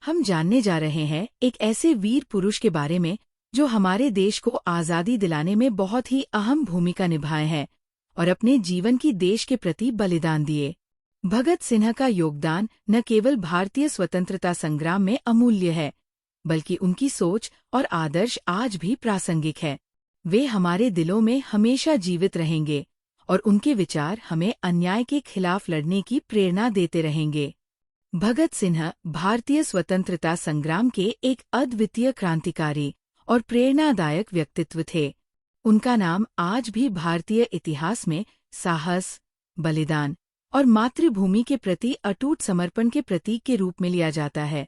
हम जानने जा रहे हैं एक ऐसे वीर पुरुष के बारे में जो हमारे देश को आज़ादी दिलाने में बहुत ही अहम भूमिका निभाए हैं और अपने जीवन की देश के प्रति बलिदान दिए। भगत सिंह का योगदान न केवल भारतीय स्वतंत्रता संग्राम में अमूल्य है, बल्कि उनकी सोच और आदर्श आज भी प्रासंगिक है। वे हमारे दिलों में हमेशा जीवित रहेंगे और उनके विचार हमें अन्याय के खिलाफ लड़ने की प्रेरणा देते रहेंगे। भगत सिंह भारतीय स्वतंत्रता संग्राम के एक अद्वितीय क्रांतिकारी और प्रेरणादायक व्यक्तित्व थे। उनका नाम आज भी भारतीय इतिहास में साहस, बलिदान और मातृभूमि के प्रति अटूट समर्पण के प्रतीक के रूप में लिया जाता है।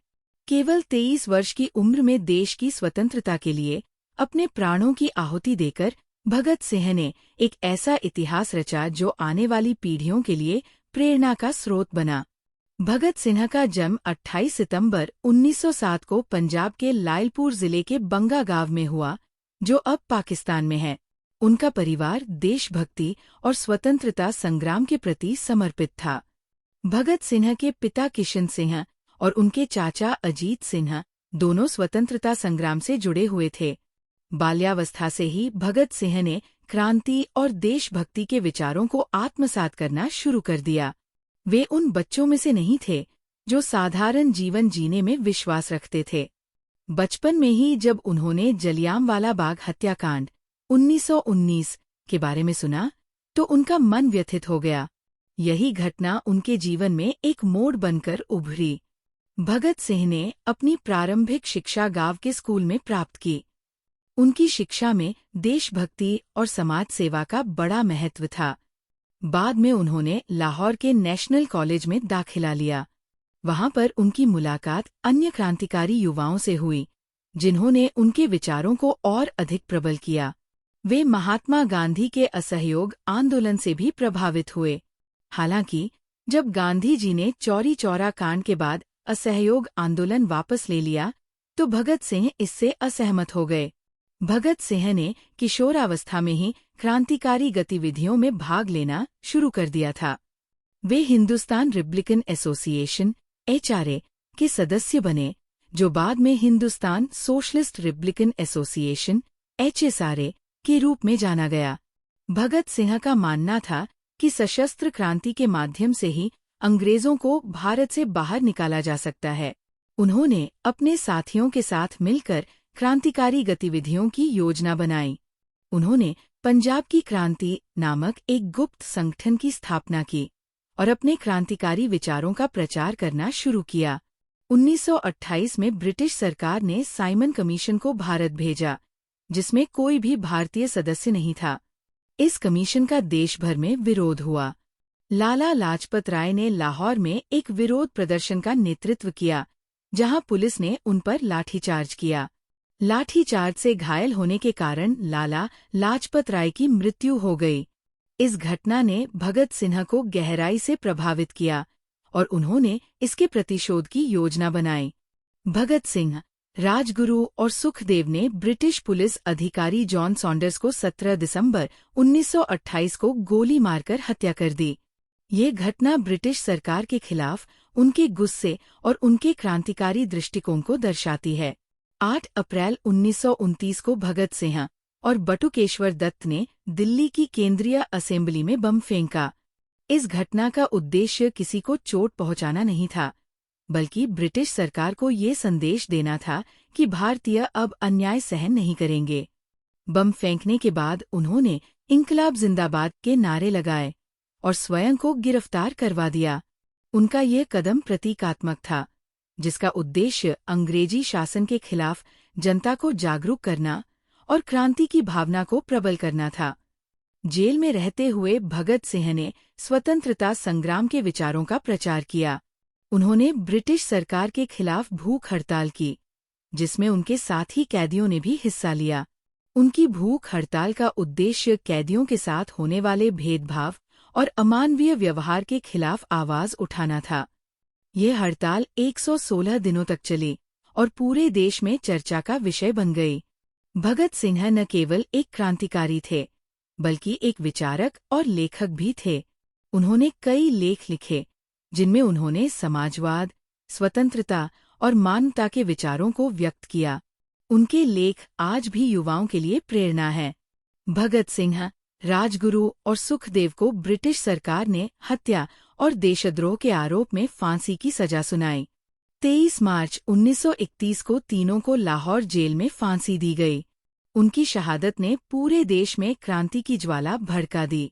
केवल 23 वर्ष की उम्र में देश की स्वतंत्रता के लिए अपने प्राणों की आहुति देकर भगत सिंह ने एक ऐसा इतिहास रचा जो आने वाली पीढ़ियों के लिए प्रेरणा का स्रोत बना। भगत सिंह का जन्म 28 सितंबर 1907 को पंजाब के लायलपुर जिले के बंगा गांव में हुआ, जो अब पाकिस्तान में है। उनका परिवार देशभक्ति और स्वतंत्रता संग्राम के प्रति समर्पित था। भगत सिंह के पिता किशन सिंह और उनके चाचा अजीत सिंह दोनों स्वतंत्रता संग्राम से जुड़े हुए थे। बाल्यावस्था से ही भगत सिंह ने क्रांति और देशभक्ति के विचारों को आत्मसात करना शुरू कर दिया। वे उन बच्चों में से नहीं थे जो साधारण जीवन जीने में विश्वास रखते थे। बचपन में ही जब उन्होंने जलियांवाला बाग हत्याकांड 1919 के बारे में सुना, तो उनका मन व्यथित हो गया। यही घटना उनके जीवन में एक मोड़ बनकर उभरी। भगत सिंह ने अपनी प्रारंभिक शिक्षा गांव के स्कूल में प्राप्त की। उनकी शिक्षा में देशभक्ति और समाज सेवा का बड़ा महत्व था। बाद में उन्होंने लाहौर के नेशनल कॉलेज में दाखिला लिया। वहां पर उनकी मुलाकात अन्य क्रांतिकारी युवाओं से हुई, जिन्होंने उनके विचारों को और अधिक प्रबल किया। वे महात्मा गांधी के असहयोग आंदोलन से भी प्रभावित हुए। हालांकि जब गांधी जी ने चौरी चौरा कांड के बाद असहयोग आंदोलन वापस ले लिया, तो भगत सिंह इससे असहमत हो गए। भगत सिंह ने किशोरावस्था में ही क्रांतिकारी गतिविधियों में भाग लेना शुरू कर दिया था। वे हिंदुस्तान रिपब्लिकन एसोसिएशन (HRA) के सदस्य बने, जो बाद में Hindustan socialist Republican association (HSRA) के रूप में जाना गया। भगत सिंह का मानना था कि सशस्त्र क्रांति के माध्यम से ही अंग्रेजों को भारत से बाहर निकाला जा सकता है। उन्होंने अपने साथियों के साथ मिलकर क्रांतिकारी गतिविधियों की योजना बनाई। उन्होंने पंजाब की क्रांति नामक एक गुप्त संगठन की स्थापना की और अपने क्रांतिकारी विचारों का प्रचार करना शुरू किया। 1928 में ब्रिटिश सरकार ने साइमन कमीशन को भारत भेजा, जिसमें कोई भी भारतीय सदस्य नहीं था। इस कमीशन का देश भर में विरोध हुआ। लाला लाजपत राय ने लाहौर में एक विरोध प्रदर्शन का नेतृत्व किया, जहां पुलिस ने उन पर लाठीचार्ज किया। लाठीचार्ज से घायल होने के कारण लाला लाजपत राय की मृत्यु हो गई। इस घटना ने भगत सिंह को गहराई से प्रभावित किया और उन्होंने इसके प्रतिशोध की योजना बनाई। भगत सिंह, राजगुरु और सुखदेव ने ब्रिटिश पुलिस अधिकारी जॉन सॉन्डर्स को 17 दिसंबर 1928 को गोली मारकर हत्या कर दी। ये घटना ब्रिटिश सरकार के खिलाफ उनके गुस्से और उनके क्रांतिकारी दृष्टिकोण को दर्शाती है। 8 अप्रैल 1929 को भगत सिंह और बटुकेश्वर दत्त ने दिल्ली की केंद्रीय असेंबली में बम फेंका। इस घटना का उद्देश्य किसी को चोट पहुंचाना नहीं था, बल्कि ब्रिटिश सरकार को ये संदेश देना था कि भारतीय अब अन्याय सहन नहीं करेंगे। बम फेंकने के बाद उन्होंने इंकलाब जिंदाबाद के नारे लगाए और स्वयं को गिरफ्तार करवा दिया। उनका ये कदम प्रतीकात्मक था, जिसका उद्देश्य अंग्रेजी शासन के खिलाफ जनता को जागरूक करना और क्रांति की भावना को प्रबल करना था। जेल में रहते हुए भगत सिंह ने स्वतंत्रता संग्राम के विचारों का प्रचार किया। उन्होंने ब्रिटिश सरकार के खिलाफ भूख हड़ताल की, जिसमें उनके साथी कैदियों ने भी हिस्सा लिया। उनकी भूख हड़ताल का उद्देश्य कैदियों के साथ होने वाले भेदभाव और अमानवीय व्यवहार के खिलाफ आवाज उठाना था। यह हड़ताल 116 दिनों तक चली और पूरे देश में चर्चा का विषय बन गई। भगत सिंह न केवल एक क्रांतिकारी थे, बल्कि एक विचारक और लेखक भी थे। उन्होंने कई लेख लिखे, जिनमें उन्होंने समाजवाद, स्वतंत्रता और मानवता के विचारों को व्यक्त किया। उनके लेख आज भी युवाओं के लिए प्रेरणा है। भगत सिंह, राजगुरु और सुखदेव को ब्रिटिश सरकार ने हत्या और देशद्रोह के आरोप में फांसी की सजा सुनाई। 23 मार्च 1931 को तीनों को लाहौर जेल में फांसी दी गई। उनकी शहादत ने पूरे देश में क्रांति की ज्वाला भड़का दी।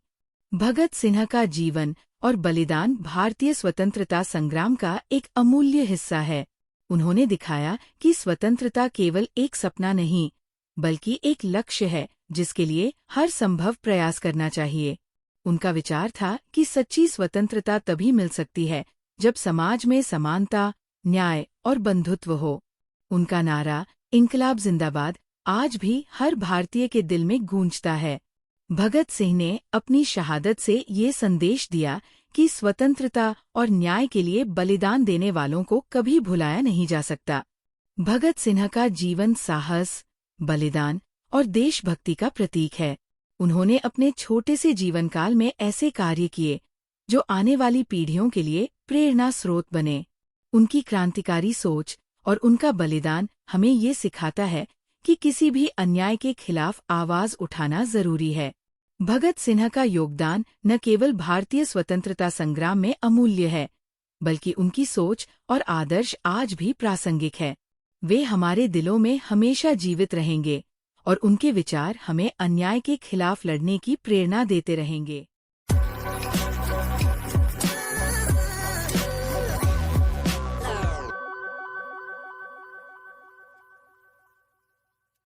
भगत सिंह का जीवन और बलिदान भारतीय स्वतंत्रता संग्राम का एक अमूल्य हिस्सा है। उन्होंने दिखाया कि स्वतंत्रता केवल एक सपना नहीं, बल्कि एक लक्ष्य है जिसके लिए हर संभव प्रयास करना चाहिए। उनका विचार था कि सच्ची स्वतंत्रता तभी मिल सकती है जब समाज में समानता, न्याय और बंधुत्व हो। उनका नारा इंकलाब जिंदाबाद आज भी हर भारतीय के दिल में गूंजता है। भगत सिंह ने अपनी शहादत से ये संदेश दिया कि स्वतंत्रता और न्याय के लिए बलिदान देने वालों को कभी भुलाया नहीं जा सकता। भगत सिंह का जीवन साहस, बलिदान और देशभक्ति का प्रतीक है। उन्होंने अपने छोटे से जीवन काल में ऐसे कार्य किए जो आने वाली पीढ़ियों के लिए प्रेरणा स्रोत बने। उनकी क्रांतिकारी सोच और उनका बलिदान हमें ये सिखाता है कि किसी भी अन्याय के खिलाफ आवाज उठाना जरूरी है। भगत सिंह का योगदान न केवल भारतीय स्वतंत्रता संग्राम में अमूल्य है, बल्कि उनकी सोच और आदर्श आज भी प्रासंगिक है। वे हमारे दिलों में हमेशा जीवित रहेंगे और उनके विचार हमें अन्याय के खिलाफ लड़ने की प्रेरणा देते रहेंगे।